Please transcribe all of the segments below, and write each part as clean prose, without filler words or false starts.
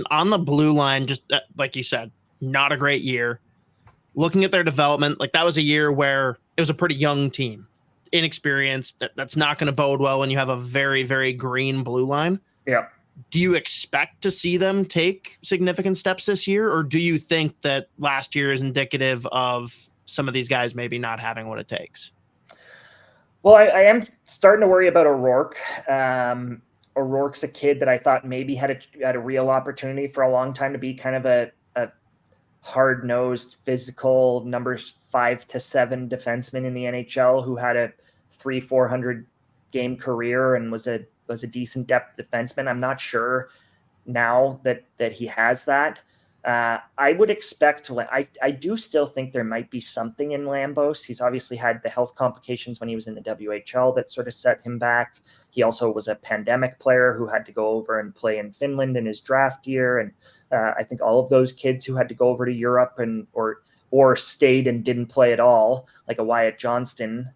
on the blue line, just like you said, not a great year. Looking at their development, like that was a year where it was a pretty young team, inexperienced. That's not going to bode well when you have a very, very green blue line. Yeah. Do you expect to see them take significant steps this year, or do you think that last year is indicative of some of these guys maybe not having what it takes? Well, I am starting to worry about O'Rourke. O'Rourke's a kid that I thought maybe had a real opportunity for a long time to be kind of a hard-nosed, physical numbers 5 to 7 defenseman in the NHL who had a 300-400 game career and was a decent depth defenseman. I'm not sure now that he has that. I would expect I do still think there might be something in Lambos. He's obviously had the health complications when he was in the WHL that sort of set him back. He also was a pandemic player who had to go over and play in Finland in his draft year. And I think all of those kids who had to go over to Europe or stayed and didn't play at all, like a Wyatt Johnston,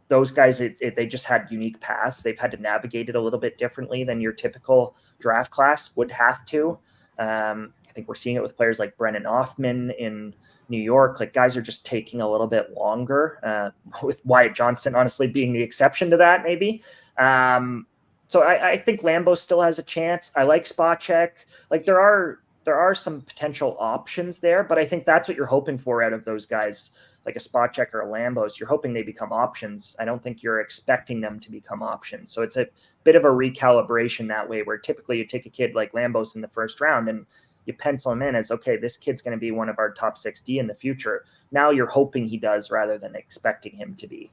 those guys, they just had unique paths. They've had to navigate it a little bit differently than your typical draft class would have to. I think we're seeing it with players like Brennan Hoffman in New York. Like guys are just taking a little bit longer, with Wyatt Johnston honestly being the exception to that, maybe. So I think Lambo still has a chance. I like Spacek. Like there are some potential options there, but I think that's what you're hoping for out of those guys, like a Spacek or a Lambos. You're hoping they become options. I don't think you're expecting them to become options. So it's a bit of a recalibration that way, where typically you take a kid like Lambos in the first round and you pencil him in as, okay, this kid's going to be one of our top 6D in the future. Now you're hoping he does rather than expecting him to be.